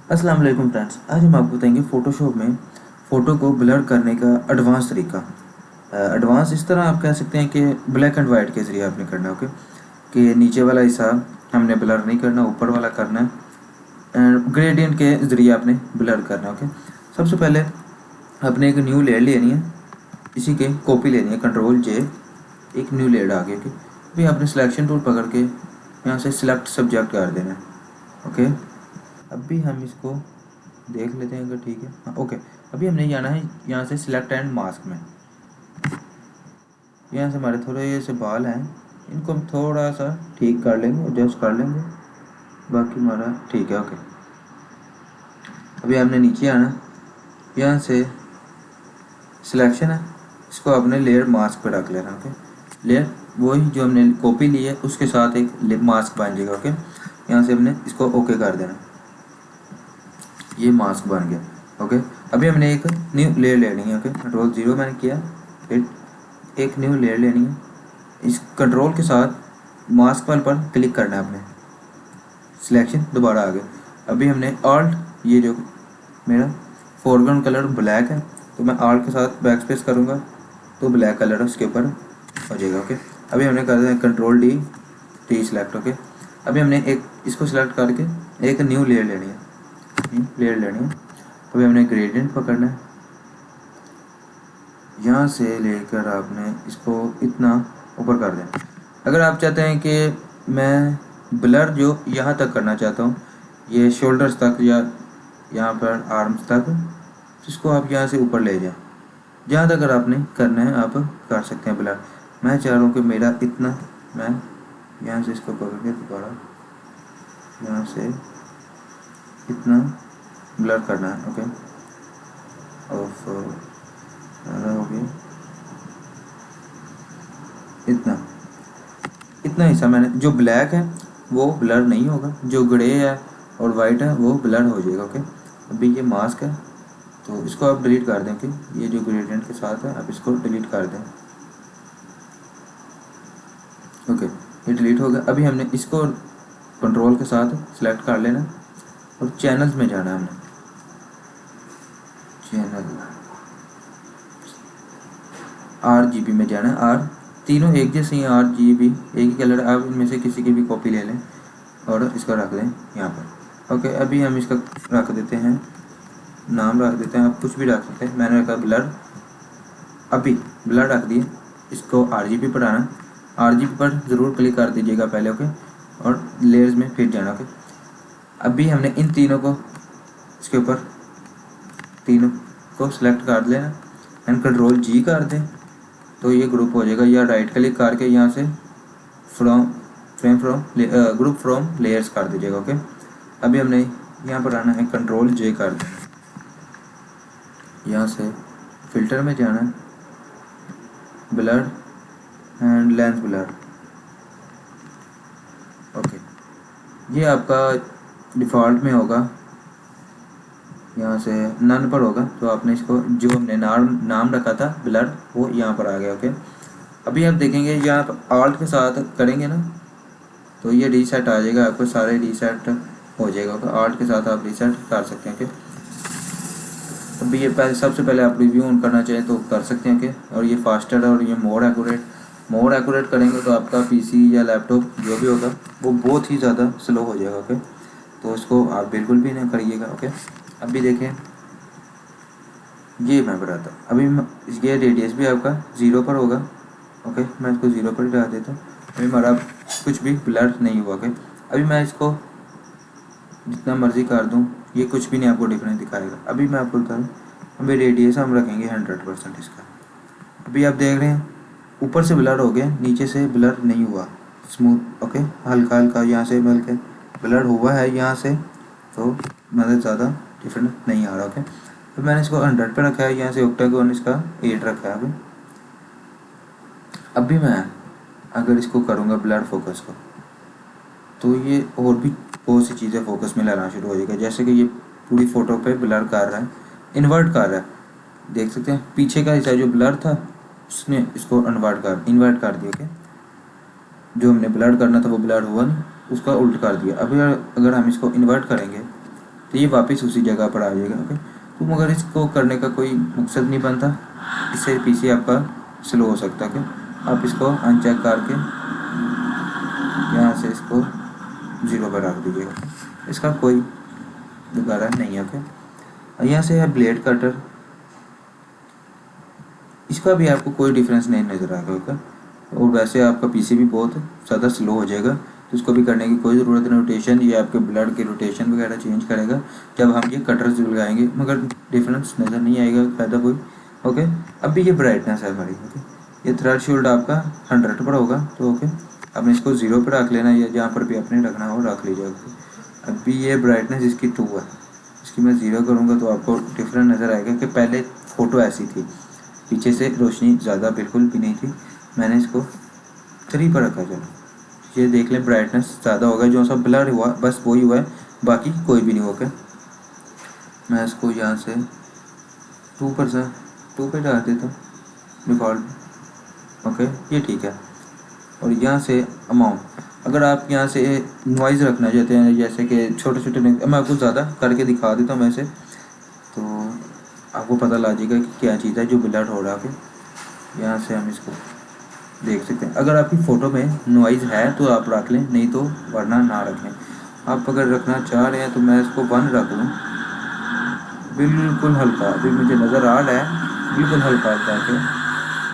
अस्सलाम वालेकुम फ्रेंड्स, आज हम आपको बताएंगे फ़ोटोशॉप में फ़ोटो को ब्लर करने का एडवांस तरीका। एडवांस इस तरह आप कह सकते हैं कि ब्लैक एंड वाइट के ज़रिए आपने करना है। ओके, कि नीचे वाला हिस्सा हमने ब्लर नहीं करना, ऊपर वाला करना है। एंड ग्रेडियंट के ज़रिए आपने ब्लर करना है। ओके, सबसे पहले आपने एक न्यू लेयर लेनी है, इसी के कॉपी लेनी है, कंट्रोल जे, एक न्यू लेयर आ गई। ओके, अभी आपने सिलेक्शन टूल पकड़ के यहाँ से सिलेक्ट सब्जेक्ट कर देना है। ओके, अभी हम इसको देख लेते हैं अगर ठीक है। हाँ, ओके, अभी हमने जाना है यहाँ से सिलेक्ट एंड मास्क में। यहाँ से हमारे थोड़े से बाल हैं, इनको हम थोड़ा सा ठीक कर लेंगे, एडजस्ट कर लेंगे, बाकी हमारा ठीक है। ओके, अभी हमने नीचे आना, यहाँ से सिलेक्शन है, इसको अपने लेयर मास्क पे रख लेना। ओके, लेयर वही जो हमने कॉपी ली है उसके साथ एक मास्क बन जाएगा। ओके, यहाँ से हमने इसको ओके कर देना, ये मास्क बन गया। ओके, अभी हमने एक न्यू लेयर लेनी है। ओके, कंट्रोल जीरो मैंने किया, फिर एक न्यू लेयर लेनी है, इस कंट्रोल के साथ मास्क वाले पर क्लिक करना है आपने, सिलेक्शन दोबारा आ गया। अभी हमने ऑल्ट, ये जो मेरा फोरग्राउंड कलर ब्लैक है तो मैं ऑल्ट के साथ बैक स्पेस करूँगा तो ब्लैक कलर उसके ऊपर हो जाएगा। ओके, अभी हमने कर दिया control D, T select. Okay, अभी हमने एक इसको सिलेक्ट करके एक न्यू लेयर लेनी है, लेयर लेनी है। अभी हमने ग्रेडियंट पकड़ना है, यहाँ से लेकर आपने इसको इतना ऊपर कर दें। अगर आप चाहते हैं कि मैं ब्लर जो यहाँ तक करना चाहता हूँ, ये शोल्डर्स तक या यहाँ पर आर्म्स तक, तो इसको आप यहाँ से ऊपर ले जाएं। जहाँ तक अगर आपने करना है आप कर सकते हैं ब्लर। मैं चाह रहा हूँ कि मेरा इतना, मैं यहाँ से इसको पकड़ के दोबारा यहाँ से इतना ब्लर करना है। ओके, ऑफ हो गया, इतना इतना हिस्सा मैंने, जो ब्लैक है वो ब्लर नहीं होगा, जो ग्रे है और वाइट है वो ब्लर हो जाएगा। ओके, अभी ये मास्क है तो इसको आप डिलीट कर दें कि ये जो ग्रेडियंट के साथ है आप इसको डिलीट कर दें। ओके, ये डिलीट हो गया। अभी हमने इसको कंट्रोल के साथ सिलेक्ट कर लेना और चैनल्स में जाना है हमने, चैनल RGB में जाना है। आर तीनों एक जैसे ही, RGB एक ही कलर, आप इनमें से किसी की भी कॉपी ले लें और इसका रख दें यहाँ पर। ओके, अभी हम इसका रख देते हैं, नाम रख देते हैं, आप कुछ भी रख सकते हैं, मैंने रखा ब्लर। अभी ब्लर रख दिए, इसको RGB पर आना, RGB पर ज़रूर क्लिक कर दीजिएगा पहले। ओके, और लेयर्स में फिर जाना। ओके, अभी हमने इन तीनों को इसके ऊपर तीनों को सिलेक्ट कर लेना एंड कंट्रोल G कर दें तो ये ग्रुप हो जाएगा, या राइट क्लिक करके यहाँ से ग्रुप फ्रॉम लेयर्स कर दीजिएगा। ओके, अभी हमने यहाँ पर आना है, कंट्रोल J कर दें, यहाँ से फिल्टर में जाना है, blur and length blur. Okay, ये आपका डिफ़ॉल्ट में होगा, यहाँ से नन पर होगा, तो आपने इसको जो हमने नाम रखा था ब्लर वो यहाँ पर आ गया। ओके, अभी आप देखेंगे यहाँ पर ऑल्ट के साथ करेंगे ना तो ये रीसेट आ जाएगा, आपको सारे रीसेट हो जाएगा। ओके, ऑल्ट के साथ आप रीसेट कर सकते हैं। ओके, अभी ये सबसे पहले आप रिव्यू ऑन करना चाहें तो कर सकते हैं। ओके, और ये फास्टर है और ये मोर एक्यूरेट करेंगे तो आपका PC या लैपटॉप जो भी होगा वो बहुत ही ज़्यादा स्लो हो जाएगा। ओके, तो इसको आप बिल्कुल भी नहीं करिएगा। ओके, अभी देखें, ये मैं बताता हूँ, अभी ये रेडियस भी आपका 0 पर होगा। ओके, मैं इसको 0 पर ही डाल देता हूँ। अभी हमारा कुछ भी ब्लर नहीं हुआ। ओके, अभी मैं इसको जितना मर्ज़ी कर दूँ ये कुछ भी नहीं आपको डिफरेंस दिखाएगा। अभी मैं आपको बता दूँ, अभी रेडियस हम रखेंगे 100% इसका। अभी आप देख रहे हैं ऊपर से ब्लर हो गया, नीचे से ब्लर नहीं हुआ, स्मूथ। ओके, हल्का हल्का यहाँ से बल्कि ब्लर हुआ है यहाँ से, तो मतलब ज़्यादा डिफरेंस नहीं आ रहा। ओके, तो मैंने इसको 100 पे रखा है, यहाँ से ऑक्टागोन इसका 8 रखा है। अभी मैं अगर इसको करूँगा ब्लर फोकस को तो ये और भी बहुत सी चीज़ें फोकस में लाना शुरू हो जाएगा, जैसे कि ये पूरी फ़ोटो पे ब्लर कर रहा है, इन्वर्ट कर रहा है। देख सकते हैं पीछे का हिस्सा जो ब्लर था उसने इसको इन्वर्ट कर दिया। क्या जो हमने ब्लर करना था वो ब्लर हुआ नहीं, उसका उल्ट कर दिया। अभी अगर हम इसको इन्वर्ट करेंगे तो ये वापस उसी जगह पर आ जाएगा। ओके, तो मगर इसको करने का कोई मकसद नहीं बनता, इससे पीसी आपका स्लो हो सकता है। ओके, आप इसको अनचेक करके यहाँ से इसको 0 पर रख दीजिएगा, इसका कोई दोबारा नहीं है। ओके, यहाँ से है ब्लेड कटर, इसका भी आपको कोई डिफरेंस नहीं नज़र आएगा। ओके, और वैसे आपका पीसी भी बहुत ज़्यादा स्लो हो जाएगा, तो इसको भी करने की कोई ज़रूरत नहीं। रोटेशन ये आपके ब्लड के रोटेशन वगैरह चेंज करेगा जब हम ये कटर्स लगाएंगे, मगर डिफरेंस नज़र नहीं आएगा फ़ायदा कोई। ओके, अभी ये ब्राइटनेस है हमारी। ओके, ये थ्रेशोल्ड आपका 100 पर होगा, तो ओके आपने इसको 0 पर रख लेना, या जहाँ पर भी आपने रखना हो रख लीजिएगा। अभी ये ब्राइटनेस इसकी 2 है, इसकी मैं 0 करूँगा तो आपको डिफरेंट नज़र आएगा कि पहले फ़ोटो ऐसी थी, पीछे से रोशनी ज़्यादा बिल्कुल भी नहीं थी। मैंने इसको 3 पर रखा। चलो ये देख लें, ब्राइटनेस ज़्यादा होगा, जो सा ब्लर हुआ बस वही हुआ है, बाकी कोई भी नहीं होगा। मैं इसको यहाँ से 2 पर डाल देता हूँ डिफ़ॉल्ट। ओके, ये ठीक है। और यहाँ से अमाउंट, अगर आप यहाँ से नॉइज़ रखना चाहते हैं, जैसे कि छोटे छोटे, मैं आपको ज़्यादा करके दिखा देता हूँ वैसे, तो आपको पता लग जाएगा कि क्या चीज़ है जो ब्लर हो रहा है। यहाँ से हम इसको देख सकते हैं। अगर आपकी फ़ोटो में नॉइज़ है तो आप रख लें, नहीं तो वरना ना रखें। आप अगर रखना चाह रहे हैं तो मैं इसको 1 रख लूँ, बिल्कुल हल्का, अभी मुझे नज़र आ रहा है बिल्कुल हल्का करके।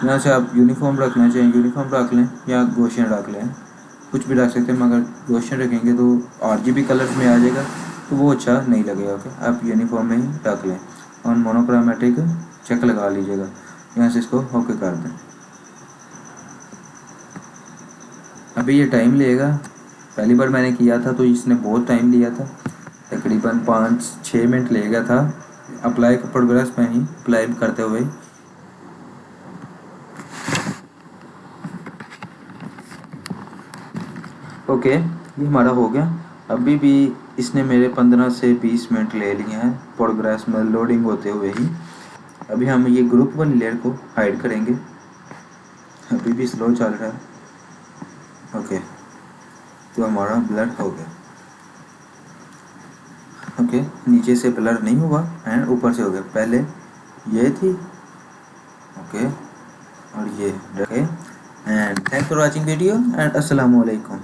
यहाँ से आप यूनिफॉर्म रखना चाहिए, यूनिफॉर्म रख लें या गोशियन रख लें, कुछ भी रख सकते हैं, मगर गोशियन रखेंगे तो RGB कलर्स में आ जाएगा, तो वो अच्छा नहीं लगेगा। ओके, आप यूनिफॉर्म में ही रख लें और मोनोक्रोमेटिक चेक लगा लीजिएगा। यहाँ से इसको ओके कर दें। अभी ये टाइम लेगा, पहली बार मैंने किया था तो इसने बहुत टाइम लिया था, तकरीबन 5-6 मिनट ले गया था अप्लाई प्रोग्रेस में ही अप्लाई करते हुए। ओके, ये हमारा हो गया। अभी भी इसने मेरे 15 से 20 मिनट ले लिए हैं प्रोग्रेस में लोडिंग होते हुए ही। अभी हम ये ग्रुप वाली लेयर को हाइड करेंगे, अभी भी स्लो चल रहा है। ओके, तो हमारा ब्लर हो गया। ओके, नीचे से ब्लर नहीं हुआ एंड ऊपर से हो गया, पहले ये थी। ओके, और ये okay, and thanks for watching video and अस्सलाम वालेकुम।